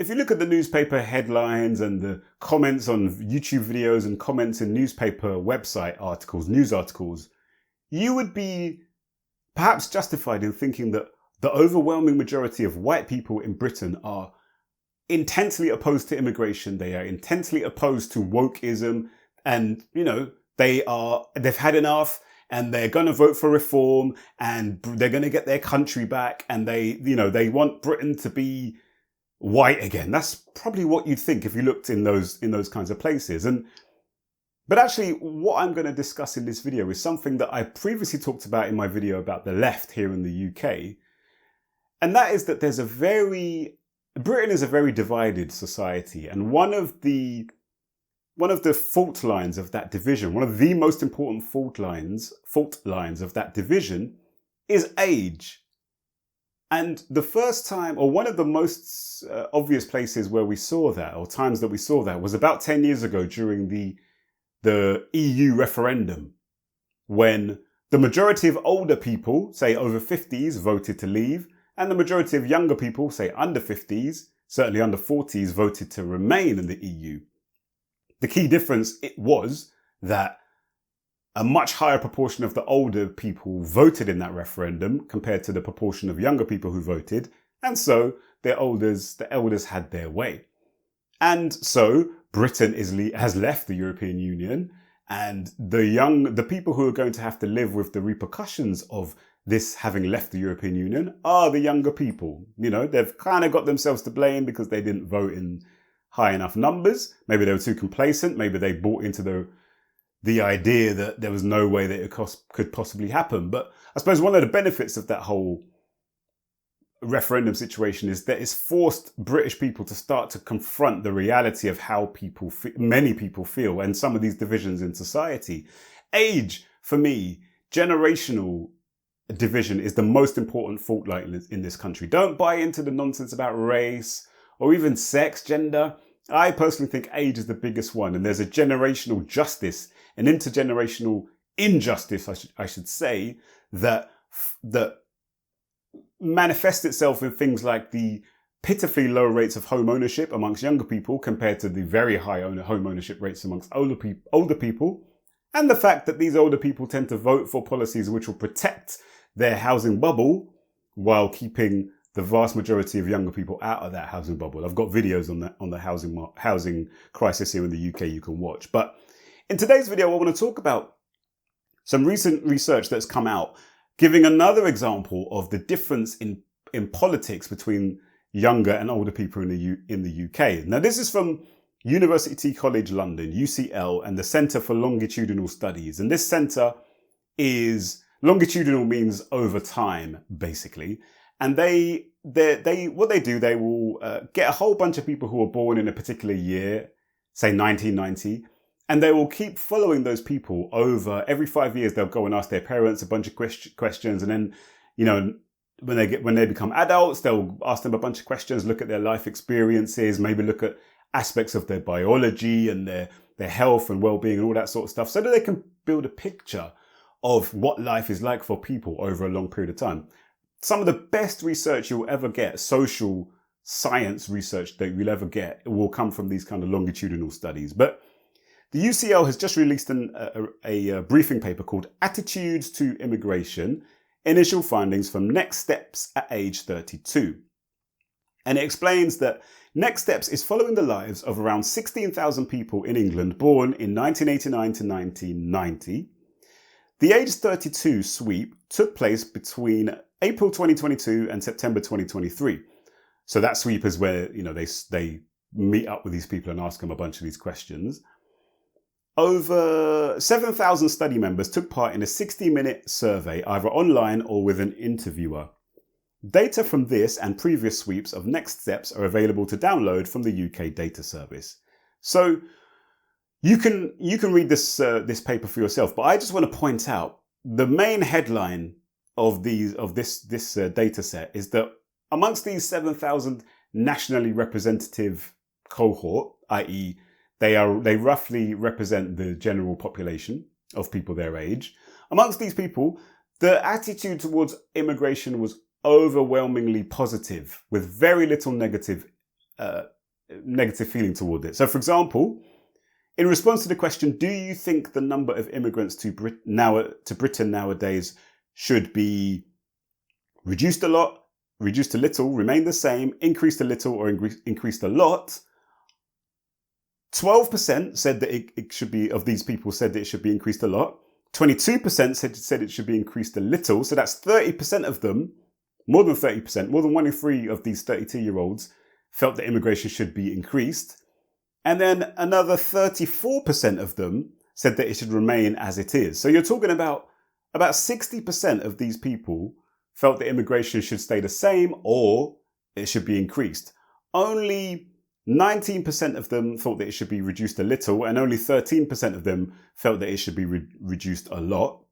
if you look at the newspaper headlines and the comments on YouTube videos and comments in newspaper website articles, news articles, you would be perhaps justified in thinking that the overwhelming majority of white people in Britain are intensely opposed to immigration. They are intensely opposed to wokeism, and they've had enough, and they're going to vote for reform, and they're going to get their country back, and they want Britain to be white again. That's probably what you'd think if you looked in those kinds of places. But actually, what I'm going to discuss in this video is something that I previously talked about in my video about the left here in the UK. And that is that Britain is a very divided society. And one of the fault lines of that division, one of the most important fault lines of that division is age. And the first time, or one of the most obvious places where we saw that, or times that we saw that, was about 10 years ago during the EU referendum, when the majority of older people, say over 50s, voted to leave, and the majority of younger people, say under 50s, certainly under 40s, voted to remain in the EU. The key difference was that a much higher proportion of the older people voted in that referendum compared to the proportion of younger people who voted, and so the elders had their way. And so Britain has left the European Union, and the people who are going to have to live with the repercussions of this having left the European Union are the younger people. They've kind of got themselves to blame because they didn't vote in high enough numbers. Maybe they were too complacent. Maybe they bought into the idea that there was no way that it could possibly happen. But I suppose one of the benefits of that whole referendum situation is that it's forced British people to start to confront the reality of how many people feel, and some of these divisions in society. Age, for me, generational division is the most important fault line in this country. Don't buy into the nonsense about race or even sex, gender. I personally think age is the biggest one, and there's a generational justice, an intergenerational injustice, I should say, that manifests itself in things like the pitifully low rates of home ownership amongst younger people compared to the very high home ownership rates amongst older people, and the fact that these older people tend to vote for policies which will protect their housing bubble while keeping the vast majority of younger people out of that housing bubble. I've got videos on the housing crisis here in the UK you can watch. But in today's video, I want to talk about some recent research that's come out, giving another example of the difference in politics between younger and older people in the UK. Now, this is from University College London, UCL, and the Centre for Longitudinal Studies. And this centre is longitudinal, means over time, basically. And they will get a whole bunch of people who were born in a particular year, say 1990, and they will keep following those people over every 5 years. They'll go and ask their parents a bunch of questions, and then, when they become adults, they'll ask them a bunch of questions, look at their life experiences, maybe look at aspects of their biology and their health and well-being and all that sort of stuff, so that they can build a picture of what life is like for people over a long period of time. Some of the best research you'll ever get, social science research that you'll ever get, will come from these kind of longitudinal studies. But the UCL has just released a briefing paper called Attitudes to Immigration, Initial Findings from Next Steps at Age 32. And it explains that Next Steps is following the lives of around 16,000 people in England born in 1989 to 1990. The age 32 sweep took place between April 2022 and September 2023. So that sweep is where, they meet up with these people and ask them a bunch of these questions. Over 7,000 study members took part in a 60-minute survey, either online or with an interviewer. Data from this and previous sweeps of Next Steps are available to download from the UK Data Service. So you can read this paper for yourself, but I just want to point out the main headline of this data set is that amongst these 7,000 nationally representative cohort, i.e. they roughly represent the general population of people their age, amongst these people, the attitude towards immigration was overwhelmingly positive, with very little negative negative feeling toward it. So, for example, in response to the question, do you think the number of immigrants to Britain nowadays should be reduced a lot, reduced a little, remain the same, increased a little, or increased a lot? 12% said that it should be, of these people said that it should be increased a lot. 22% said it should be increased a little. So that's 30% of them, more than 30%, more than 1 in 3 of these 32-year-olds felt that immigration should be increased. And then another 34% of them said that it should remain as it is. So you're talking about 60% of these people felt that immigration should stay the same or it should be increased. Only 19% of them thought that it should be reduced a little, and only 13% of them felt that it should be reduced a lot.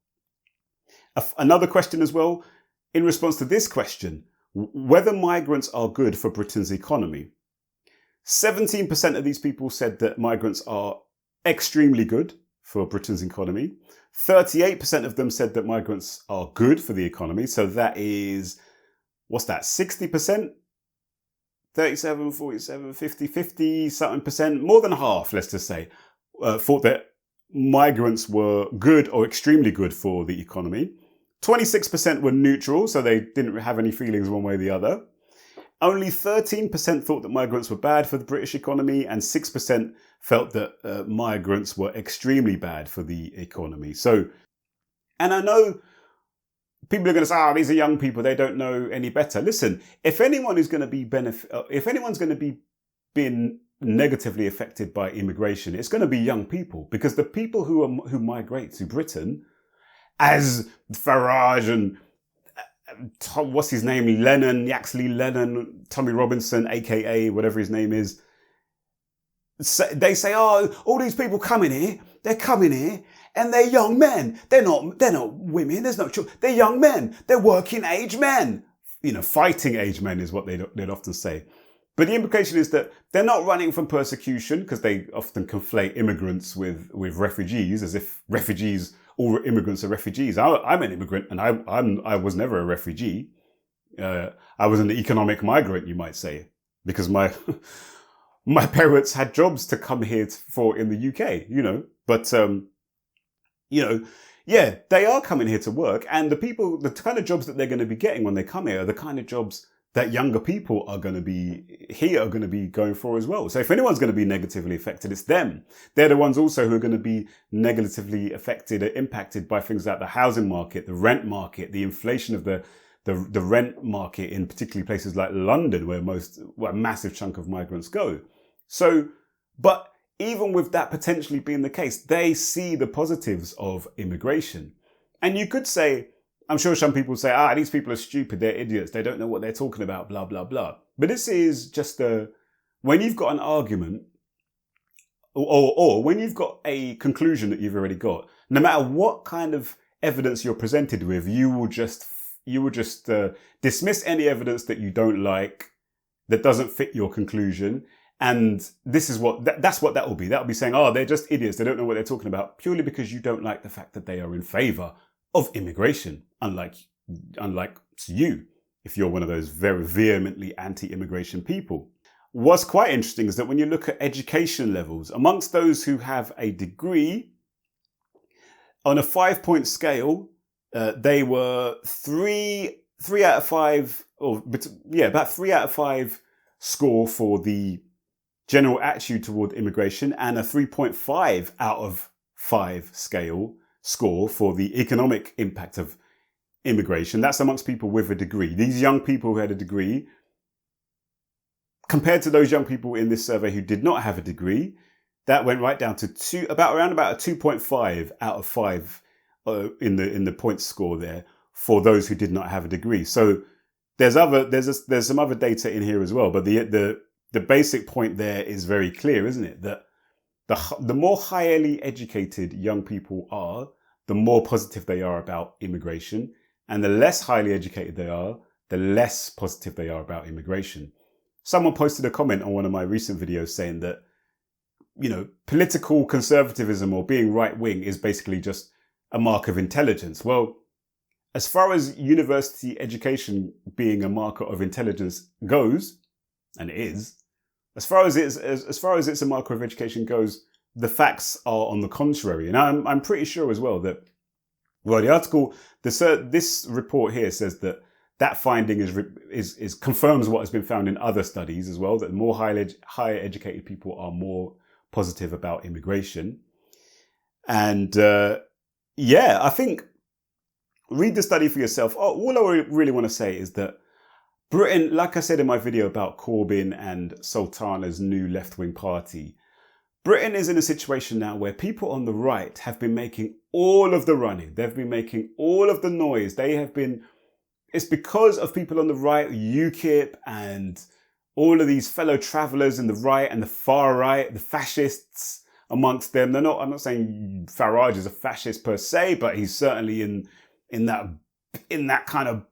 Another question as well, in response to this question, whether migrants are good for Britain's economy. 17% of these people said that migrants are extremely good for Britain's economy. 38% of them said that migrants are good for the economy. So that is, what's that, 60%? 37, 47, 50 something percent, more than half, let's just say, thought that migrants were good or extremely good for the economy. 26% were neutral, so they didn't have any feelings one way or the other. Only 13% thought that migrants were bad for the British economy, and 6% felt that migrants were extremely bad for the economy. So, and I know people are going to say, these are young people, they don't know any better. Listen, if anyone is going to be if anyone's going to be being negatively affected by immigration, it's going to be young people, because the people who migrate to Britain, as Farage and what's his name, Yaxley Lennon, Tommy Robinson, aka whatever his name is, they say, all these people coming here, they're coming here, and they're young men. They're not women. There's no children. They're young men. They're working age men. Fighting age men is what they'd often say. But the implication is that they're not running from persecution, because they often conflate immigrants with refugees, as if all immigrants are refugees. I'm an immigrant, and I was never a refugee. I was an economic migrant, you might say, because my my parents had jobs to come here for in the UK, But yeah, they are coming here to work, and the kind of jobs that they're going to be getting when they come here are the kind of jobs that younger people are going to be going for as well. So if anyone's going to be negatively affected, it's them. They're the ones also who are going to be negatively affected or impacted by things like the housing market, the rent market, the inflation of the rent market in particularly places like London, where a massive chunk of migrants go. So, but even with that potentially being the case, they see the positives of immigration. And you could say, I'm sure some people say, these people are stupid, they're idiots, they don't know what they're talking about, blah, blah, blah. But this is just when you've got an argument, or when you've got a conclusion that you've already got, no matter what kind of evidence you're presented with, you will just dismiss any evidence that you don't like, that doesn't fit your conclusion. And this is that's what that will be. That will be saying, they're just idiots, they don't know what they're talking about, purely because you don't like the fact that they are in favor of immigration, unlike you, if you're one of those very vehemently anti-immigration people. What's quite interesting is that when you look at education levels, amongst those who have a degree, on a 5-point scale, they were three out of five, about 3 out of 5 score for the general attitude toward immigration, and a 3.5 out of 5 score for the economic impact of immigration. That's amongst people with a degree. These young people who had a degree, compared to those young people in this survey who did not have a degree, that went right down to around a 2.5 out of 5 in the point score there for those who did not have a degree. So there's some other data in here as well, but the basic point there is very clear, isn't it? That the more highly educated young people are, the more positive they are about immigration, and the less highly educated they are, the less positive they are about immigration. Someone posted a comment on one of my recent videos saying that, political conservatism or being right-wing is basically just a mark of intelligence. Well, as far as university education being a marker of intelligence goes, and it is, as far as it's a marker of education goes, the facts are on the contrary. And I'm pretty sure as well that, well, the article, this report here says that finding is confirms what has been found in other studies as well, that more higher educated people are more positive about immigration. And yeah, I think read the study for yourself. All I really want to say is that Britain, like I said in my video about Corbyn and Sultana's new left-wing party, Britain is in a situation now where people on the right have been making all of the running. They've been making all of the noise. It's because of people on the right, UKIP and all of these fellow travellers in the right and the far right, the fascists amongst them. I'm not saying Farage is a fascist per se, but he's certainly in that kind of,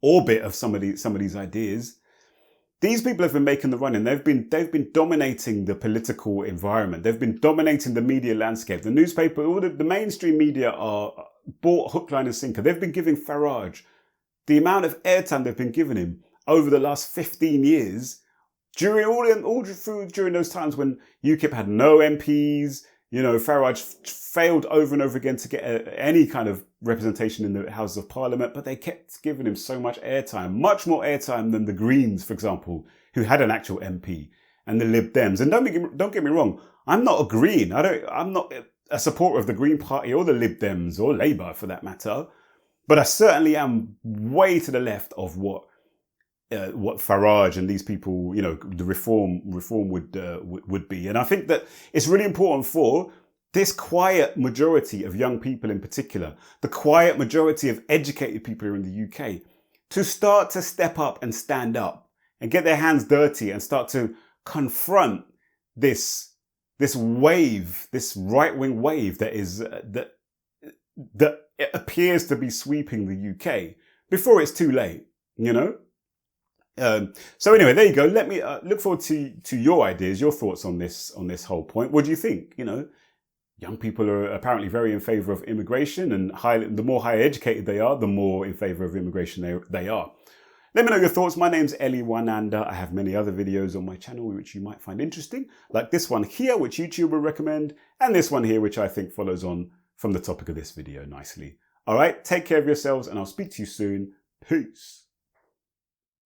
orbit of some of these ideas. These people have been making the run, and they've been dominating the political environment. They've been dominating the media landscape. The newspaper, all the mainstream media are bought hook, line and sinker. They've been giving Farage the amount of airtime they've been giving him over the last 15 years, during those times when UKIP had no MPs. Farage failed over and over again to get any kind of representation in the Houses of Parliament, but they kept giving him so much airtime, much more airtime than the Greens, for example, who had an actual MP, and the Lib Dems. And don't get me wrong, I'm not a Green. I'm not a supporter of the Green Party or the Lib Dems or Labour for that matter, but I certainly am way to the left of what Farage and these people, the reform would be. And I think that it's really important for this quiet majority of young people in particular, the quiet majority of educated people here in the UK, to start to step up and stand up and get their hands dirty and start to confront this wave, this right-wing wave that appears to be sweeping the UK before it's too late, So anyway, there you go. Let me look forward to your ideas, your thoughts on this whole point. What do you think? Young people are apparently very in favour of immigration, and the more higher educated they are, the more in favour of immigration they are. Let me know your thoughts. My name's Eli Wananda. I have many other videos on my channel which you might find interesting, like this one here, which YouTube will recommend, and this one here, which I think follows on from the topic of this video nicely. All right, take care of yourselves, and I'll speak to you soon. Peace.